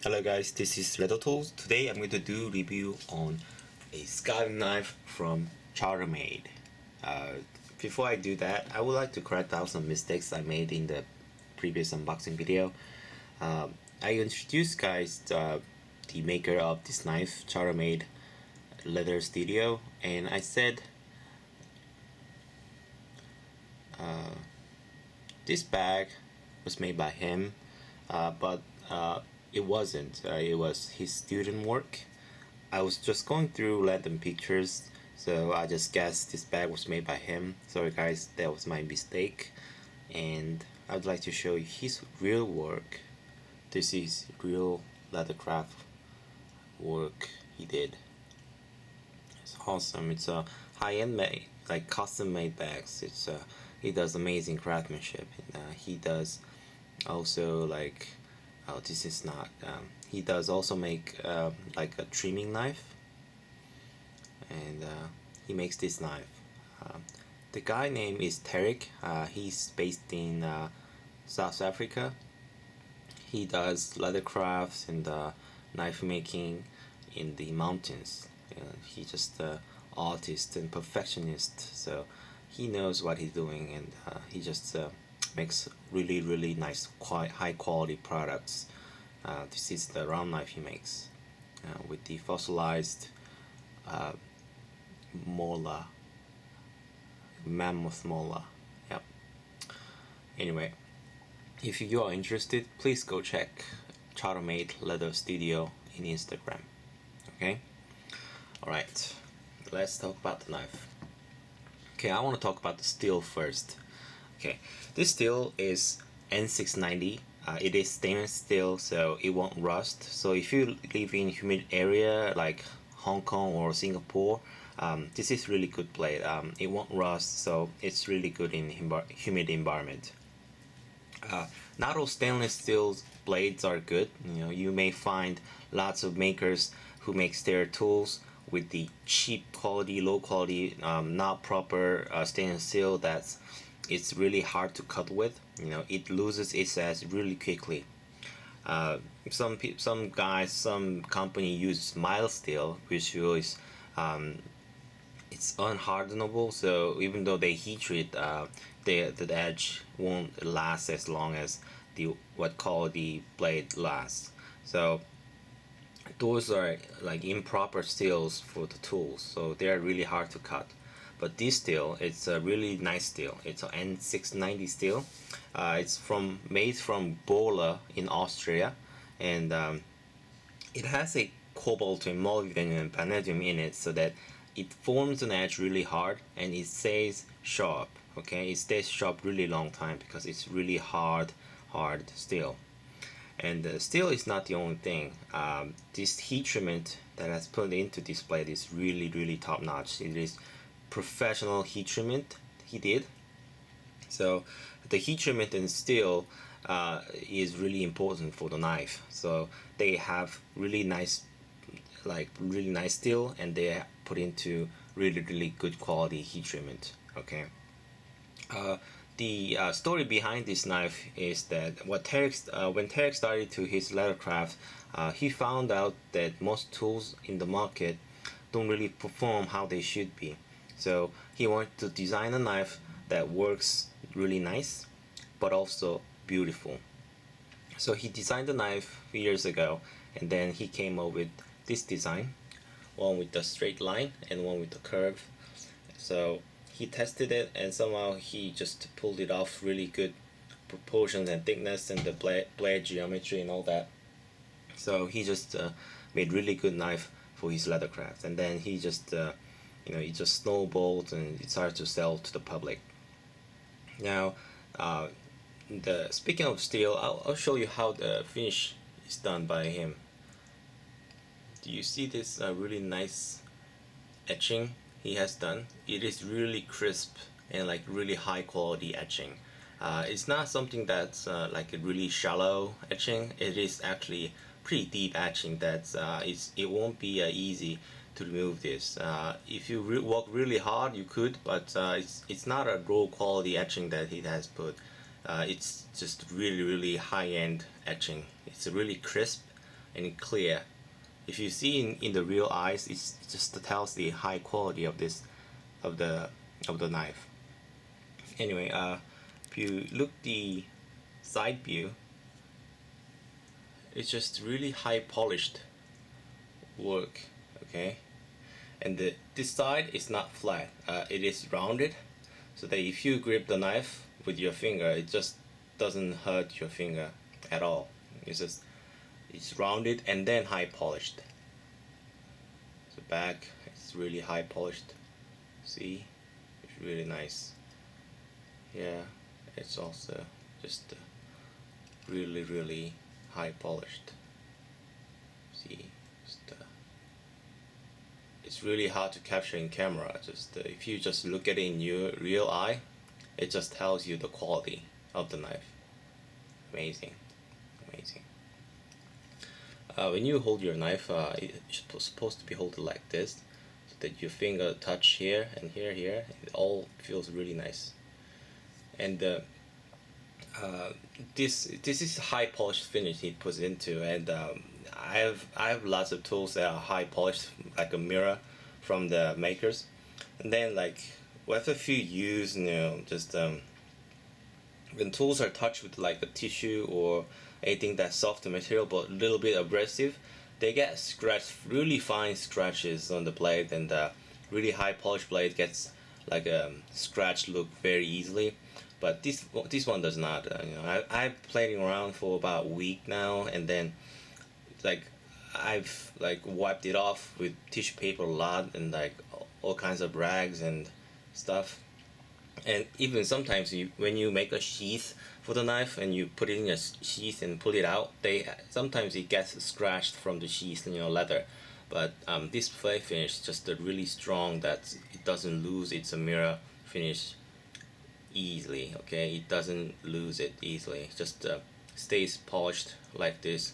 Hello guys, this is leathertoolz. Today I'm going to do review on a skiving knife from CHARTERMADE. Uh, Before I do that, I would like to correct out some mistakes I made in the previous unboxing video. I introduced guys the maker of this knife, CHARTERMADE Leather Studio, and I said this bag was made by him, but it wasn't. It was his student work. I was just going through random pictures, so I just guessed this bag was made by him. Sorry guys, that was my mistake. And I'd like to show you his real work. This is real leathercraft work he did. It's awesome. It's a high-end made, like custom-made bags. He does amazing craftsmanship. And, he does also like this is not he does also make like a trimming knife, and he makes this knife. The guy name is Tarek. He's based in South Africa. He does leather crafts and knife making in the mountains. He's just artist and perfectionist, so he knows what he's doing, and he just makes really nice, quite high quality products. This is the round knife he makes with the fossilized molar, mammoth molar. Yep. Anyway, if you are interested, please go check CHARTERMADE Leather Studio in Instagram. Okay. All right. Let's talk about the knife. Okay, I want to talk about the steel first. Okay, this steel is N690. It is stainless steel, so it won't rust. So if you live in humid area like Hong Kong or Singapore, this is really good blade. It won't rust, so it's really good in humid environment. Not all stainless steel blades are good. You may find lots of makers who make their tools with the cheap quality, low quality, not proper stainless steel it's really hard to cut with. It loses its edge really quickly. Some company use mild steel, which is it's unhardenable. So even though they heat treat, the edge won't last as long as the what quality blade lasts. So those are like improper steels for the tools, so they are really hard to cut. But this steel, it's a really nice steel. It's an N690 steel. It's made from Bola in Austria, and it has a cobalt and molybdenum and vanadium in it, so that it forms an edge really hard and it stays sharp. Okay, it stays sharp really long time because it's really hard steel. And steel is not the only thing. This heat treatment that has put into this blade is really top notch. It is professional heat treatment he did. So the heat treatment in steel is really important for the knife. So they have really nice steel, and they put into really good quality heat treatment. Okay. The story behind this knife is that when Tarek started to his leathercraft, he found out that most tools in the market don't really perform how they should be. So he wanted to design a knife that works really nice, but also beautiful. So he designed the knife years ago, and then he came up with this design, one with the straight line and one with the curve. So he tested it, and somehow he just pulled it off really good proportions and thickness and the blade geometry and all that. So he just made really good knife for his leathercraft, and then he just it just snowballed and it started to sell to the public. Now, speaking of steel, I'll show you how the finish is done by him. Do you see this really nice etching he has done? It is really crisp and like really high quality etching. It's not something that's like a really shallow etching. It is actually pretty deep etching. It won't be easy to remove this. If you work really hard, you could, but it's not a raw quality etching that he has put. It's just really high-end etching. It's really crisp and clear. If you see in the real eyes, it just tells the high quality of this of the knife. Anyway, if you look the side view, it's just really high polished work, okay? And this side is not flat, it is rounded, so that if you grip the knife with your finger, it just doesn't hurt your finger at all. It's rounded and then high polished. So back, it's really high polished. See, it's really nice. Yeah, it's also just really high polished. See, it's really hard to capture in camera. If you just look at it in your real eye, it just tells you the quality of the knife. Amazing, amazing. When you hold your knife, it's supposed to be held like this, so that your finger touch here and here. It all feels really nice. And this is high polished finish he puts into, and I have lots of tools that are high polished, like a mirror from the makers, and then like after a few use, just when tools are touched with like a tissue or anything that's soft material but a little bit abrasive, they get scratched, really fine scratches on the blade, and really high polished blade gets like a scratch look very easily. But this one does not. I've played around for about a week now, and then like I've like wiped it off with tissue paper a lot, and like all kinds of rags and stuff. And even sometimes when you make a sheath for the knife and you put it in a sheath and pull it out, sometimes it gets scratched from the sheath, leather. But this blade finish is just really strong that it doesn't lose its mirror finish easily. Okay, it doesn't lose it easily. It just stays polished like this.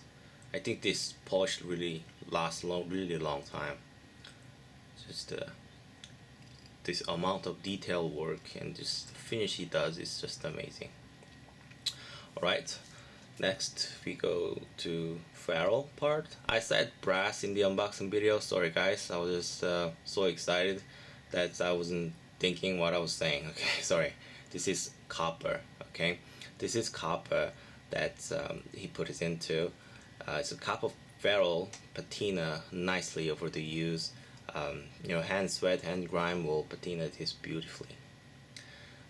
I think this polish really lasts really long time. Just this amount of detail work and this finish he does is just amazing. Alright, next we go to ferrule part. I said brass in the unboxing video, sorry guys, I was just so excited that I wasn't thinking what I was saying. Okay, sorry. This is copper, okay? This is copper that he put it into. It's a copper ferrule patina nicely over the use. Hand sweat, hand grime will patina this beautifully.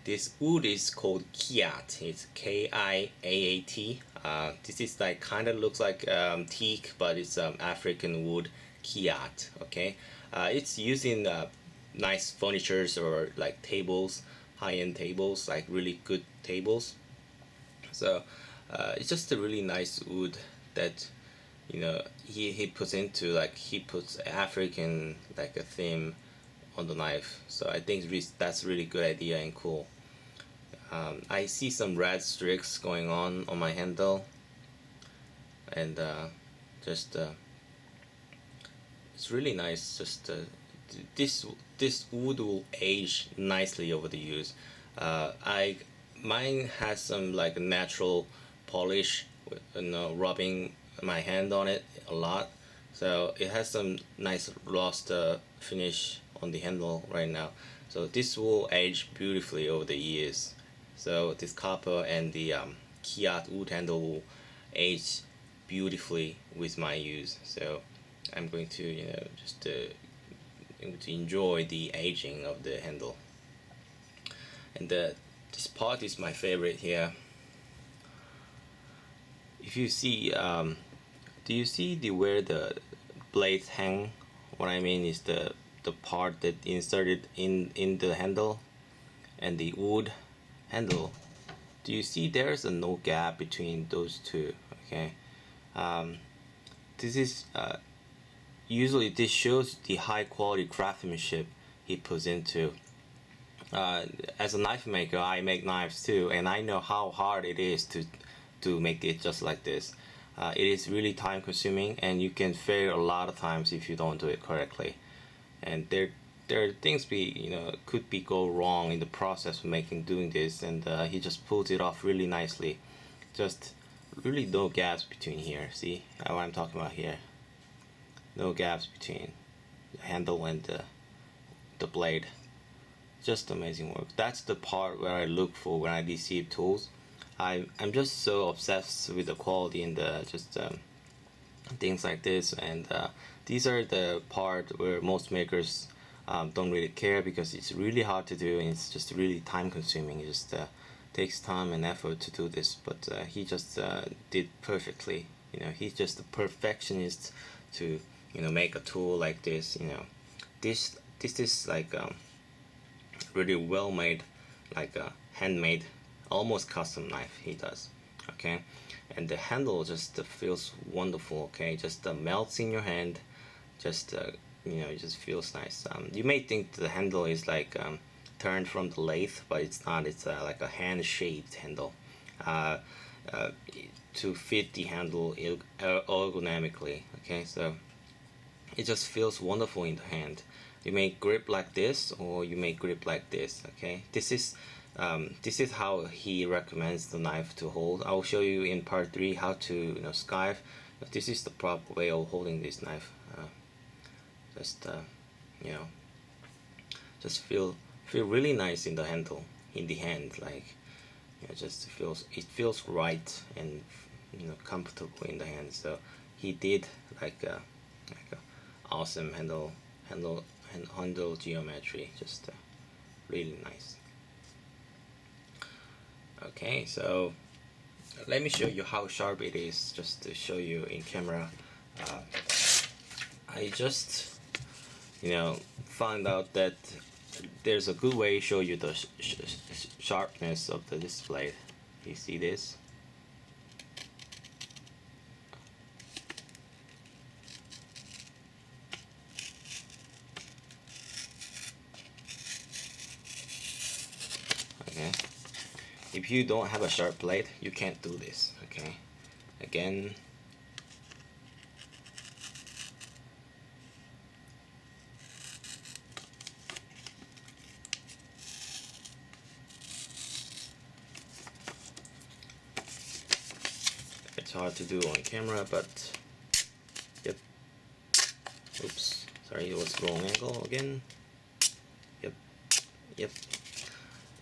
This wood is called Kiat. It's K-I-A-A-T. This is like kind of looks like teak, but it's African wood, Kiat. Okay, it's used in nice furnitures or like tables, high-end tables, like really good tables. So it's just a really nice wood that he puts into, like he puts African like a theme on the knife. So I think that's really good idea and cool. I see some red streaks going on my handle, and it's really nice. Just this wood will age nicely over the use. Mine has some like natural polish, rubbing my hand on it a lot, so it has some nice rust finish on the handle right now. So this will age beautifully over the years. So this copper and the Kiat wood handle will age beautifully with my use. So I'm going to just to enjoy the aging of the handle. And this part is my favorite here. If you see, do you see where the blades hang? What I mean is the part that inserted in the handle and the wood handle. Do you see there's no gap between those two? Okay, this is usually this shows the high quality craftsmanship he puts into. As a knife maker, I make knives too, and I know how hard it is to make it just like this. It is really time consuming, and you can fail a lot of times if you don't do it correctly. And there are things could go wrong in the process of doing this, and he just pulls it off really nicely. Just really no gaps between here. See what I'm talking about here? No gaps between the handle and the blade. Just amazing work. That's the part where I look for when I receive tools. I'm just so obsessed with the quality and the just things like this, and these are the part where most makers don't really care, because it's really hard to do and it's just really time consuming. It just takes time and effort to do this, but he just did perfectly. He's just a perfectionist to make a tool like this. This is like really well made, like a handmade, almost custom knife he does. Okay, and the handle just feels wonderful. Okay, just melts in your hand. Just it just feels nice. You may think the handle is like turned from the lathe, but it's not. It's like a hand shaped handle uh, uh, to fit the handle ergonomically. Okay, so it just feels wonderful in the hand. You may grip like this, or you may grip like this. Okay, this is how he recommends the knife to hold. I'll show you in part 3 how to skive. But this is the proper way of holding this knife. Just you know just feel really nice in the handle, in the hand. Like just feels right and comfortable in the hand. So he did like a awesome handle geometry. Just really nice. Okay, so let me show you how sharp it is, just to show you in camera. I just found out that there's a good way to show you the sharpness of the display. You see this? Okay, if you don't have a sharp blade, you can't do this. Okay, again, it's hard to do on camera, but yep. Oops, sorry, it was wrong angle again. Yep,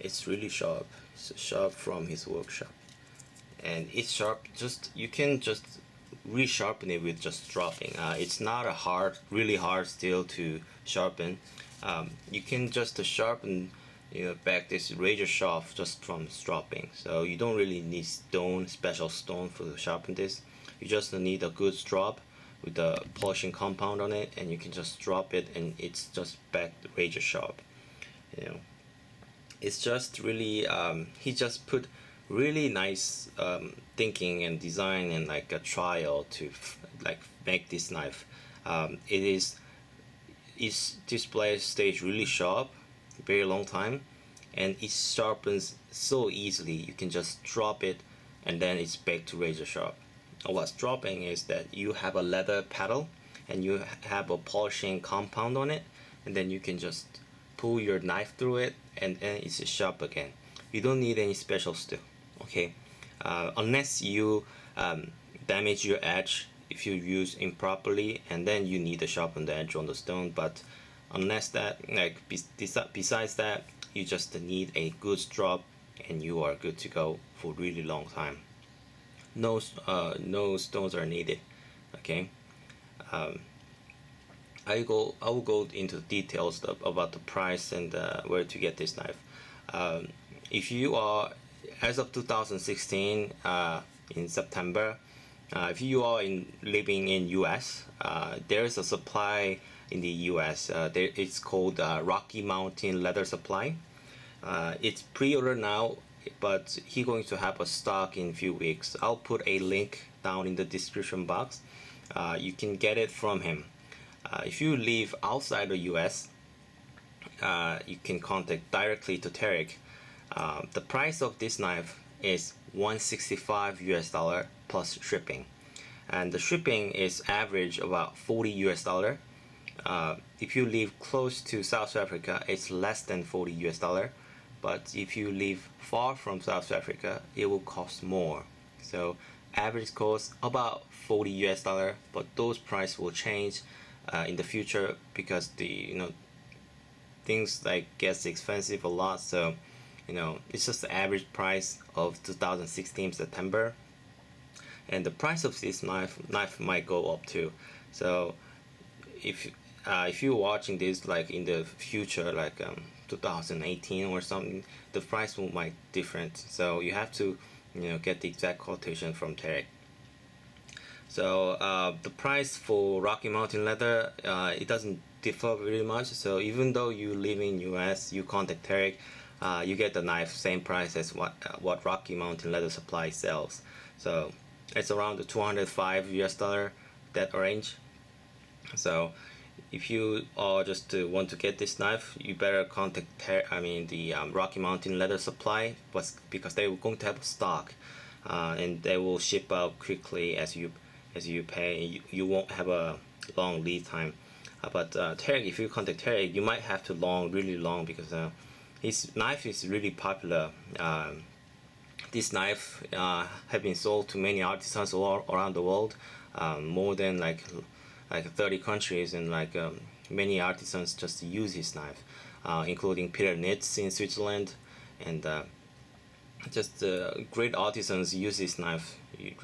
it's really sharp. It's sharp from his workshop, and it's sharp. You can just resharpen it with just dropping. It's not a really hard steel to sharpen. You can just sharpen back this razor shaft just from dropping. So you don't really need special stone to sharpen this. You just need a good strop with a polishing compound on it, and you can just drop it, and it's just back razor sharp. It's just really he just put really nice thinking and design and like a trial to like make this knife. Its display stays really sharp very long time, and it sharpens so easily. You can just drop it and then it's back to razor sharp. What's dropping is that you have a leather paddle and you have a polishing compound on it, and then you can just pull your knife through it, and it's sharp again. You don't need any special steel. Okay, unless you damage your edge if you use improperly, and then you need to sharpen the edge on the stone. But unless that, like besides that, you just need a good strop and you are good to go for really long time. No stones are needed. Okay, I will go into details about the price and where to get this knife. If you are, as of 2016 in September, if you are living in US, there is a supply in the US. It's called Rocky Mountain Leather Supply. It's pre-order now, but he's going to have a stock in a few weeks. I'll put a link down in the description box. You can get it from him. If you live outside the US, you can contact directly to Tarek. The price of this knife is $165 US plus shipping, and the shipping is average about $40 US. If you live close to South Africa, it's less than $40 US, but if you live far from South Africa, it will cost more. So average cost about 40 US dollar, but those price will change in the future because the things like gets expensive a lot. So it's just the average price of 2016 September, and the price of this knife might go up too. So if you're watching this like in the future, like 2018 or something, the price will might different. So you have to get the exact quotation from Tarek. So the price for Rocky Mountain leather, it doesn't differ very much. So even though you live in US, you contact Tarek, you get the knife same price as what Rocky Mountain Leather Supply sells. So it's around the 205 US dollar, that range. So if you are just want to get this knife, you better contact the Rocky Mountain Leather Supply, because they were going to have stock, and they will ship out quickly as you pay. You won't have a long lead time. But Tarek, if you contact Tarek, you might have to really long, because his knife is really popular. This knife have been sold to many artisans all around the world, more than like 30 countries, and many artisans just use his knife, including Peter Nitz in Switzerland, and just great artisans use this knife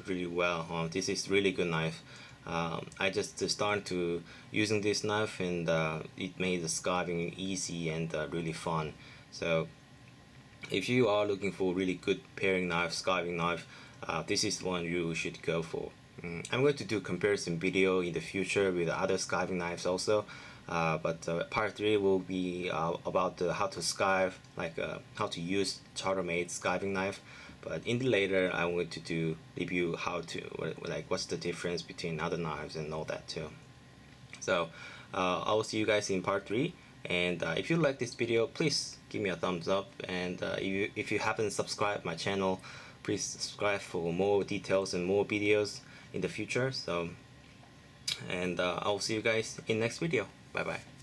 really well. This is really good knife. I just started to using this knife, and it made the skiving easy and really fun. So if you are looking for really good paring knife, skiving knife, this is the one you should go for. I'm going to do comparison video in the future with other skiving knives also, but part 3 will be about how to skive, how to use CHARTERMADE skiving knife. But in the later, I'm going to do review how to what's the difference between other knives and all that too. So I will see you guys in part 3, and if you like this video, please give me a thumbs up, and if you haven't subscribed my channel, please subscribe for more details and more videos in the future. So, and I'll see you guys in next video. Bye bye.